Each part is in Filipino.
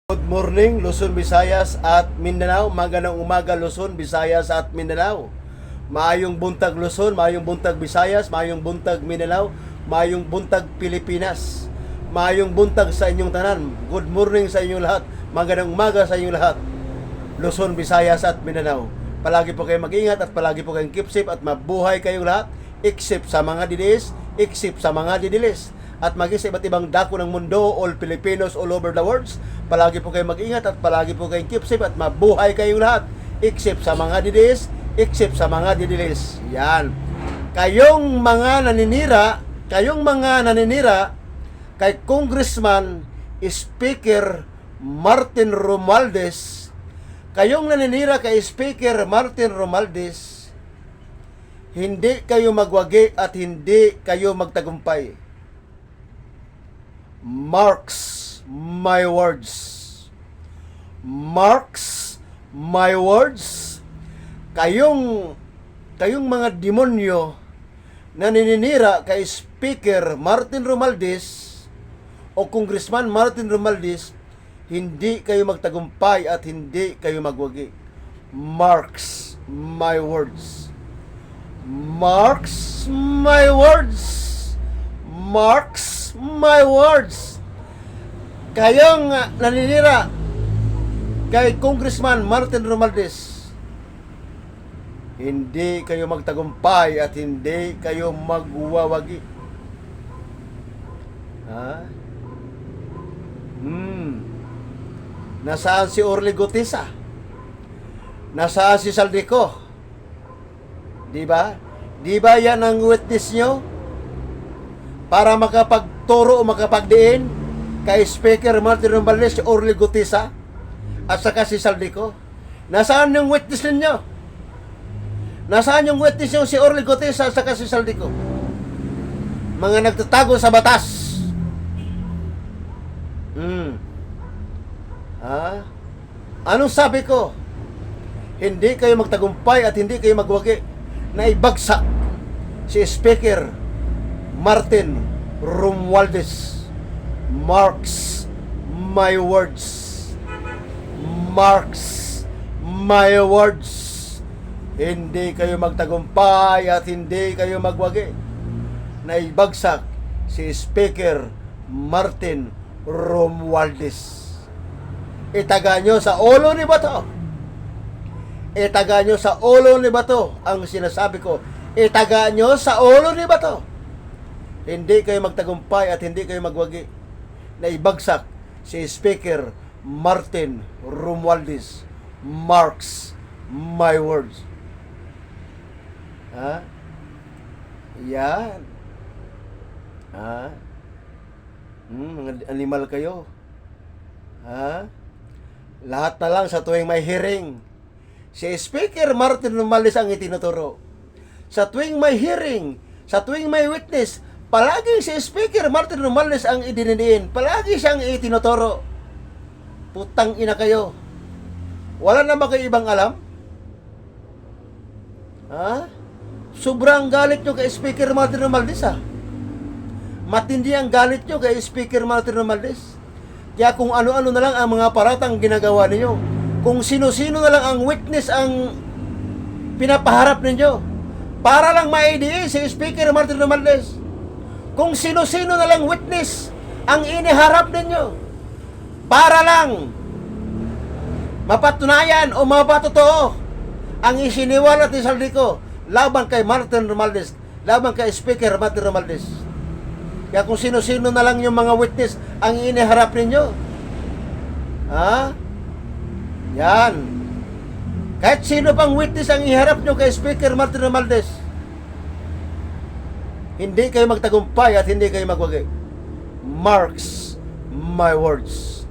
Good morning, Luzon, Visayas at Mindanao. Magandang umaga, Luzon, Visayas at Mindanao. Maayong buntag Luzon, maayong buntag Visayas, maayong buntag Mindanao, maayong buntag Pilipinas. Maayong buntag sa inyong tanan. Good morning sa inyong lahat. Magandang umaga sa inyong lahat. Luzon, Visayas at Mindanao. Palagi po kayong mag-ingat at palagi po kayong keep safe at mabuhay kayong lahat. Except sa mga didilis, except sa mga didilis. At maging sa iba't ibang dako ng mundo, all Filipinos all over the world. Palagi po kayong mag-ingat at palagi po kayong keep safe at mabuhay kayong lahat. Except sa mga didilis, except sa mga didilis. Yan. Kayong mga naninira kay Congressman Speaker Martin Romualdez, kayong naninira kay Speaker Martin Romualdez, hindi kayo magwagi at hindi kayo magtagumpay. Marks my words. Marks my words. Kayong mga demonyo na naninira kay Speaker Martin Romualdez o Congressman Martin Romualdez, hindi kayo magtagumpay at hindi kayo magwagi. Marks my words. Marks my words. Marks my words. Kayong naninira kay Congressman Martin Romualdez, hindi kayo magtagumpay at hindi kayo magwawagi. Ha? Nasaan si Orly Gutesa? Nasaan si Saldico? Di ba? Di ba yan ang witness nyo? Para makapagturo o makapagdiin kay Speaker Martin Romualdez, si Orly Gutesa at saka si Saldico. Nasaan yung witness ninyo? Nasaan yung witness nyo si Orly Gutesa at saka si Saldico? Mga nagtatago sa batas. Anong sabi ko? Hindi kayo magtagumpay at hindi kayo magwagi na ibagsak si Speaker Martin Romualdez. Marks my words. Marks my words. Hindi kayo magtagumpay at hindi kayo magwagi na ibagsak si Speaker Martin Romualdez. Itaga nyo sa ulo ni Bato. Itaga nyo sa ulo ni Bato ang sinasabi ko. Itaga nyo sa ulo ni Bato. Hindi kayo magtagumpay at hindi kayo magwagi na ibagsak si Speaker Martin Romualdez. Marks my words. Ha? Yan. Ha? Mga animal kayo. Ha? Lahat na lang sa tuwing may hearing, si Speaker Martin Romualdez ang itinuturo. Sa tuwing may hearing, sa tuwing may witness, palagi si Speaker Martin Romualdez ang idinidiin. Palagi siyang itinuturo. Putang ina kayo. Wala na ba kayo ibang alam? Ha? Sobrang galit nyo kay Speaker Martin Romualdez, ha? Matindi ang galit nyo kay Speaker Martin Romualdez. Kaya kung ano-ano na lang ang mga paratang ginagawa ninyo, kung sino-sino na lang ang witness ang pinapaharap ninyo, para lang ma-IDA si Speaker Martin Romualdez. Kung sino-sino na lang witness ang iniharap ninyo, para lang mapatunayan o mapatotoo ang isiniwalat ni Saldico laban kay Martin Romualdez, laban kay Speaker Martin Romualdez. Kaya kung sino-sino na lang yung mga witness ang iniharap ninyo, ha? Yan. Kahit sino pang witness ang iharap nyo kay Speaker Martin Romualdez, hindi kayo magtagumpay at hindi kayo magwagi. Marks my words.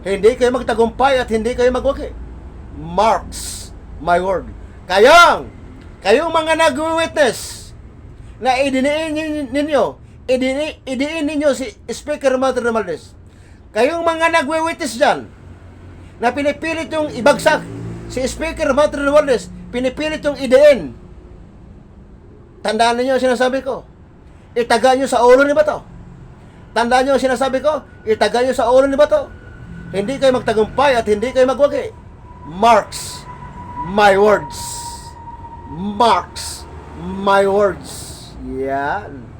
Hindi kayo magtagumpay at hindi kayo magwagi. Marks my word. Kayong mga nag-witness na idiin ninyo si Speaker Martin Romualdez. Kayong mga nag-witness dyan na pinipilit yung ibagsak si Speaker Martin Romualdez, pinipilit yung idiin. Tandaan niyo ang sinasabi ko. Itaga nyo sa ulo ni Bato. Tandaan nyo ang sinasabi ko, itaga nyo sa ulo ni Bato. Hindi kayo magtagumpay at hindi kayo magwagi. Marks my words. Marks my words. Yan.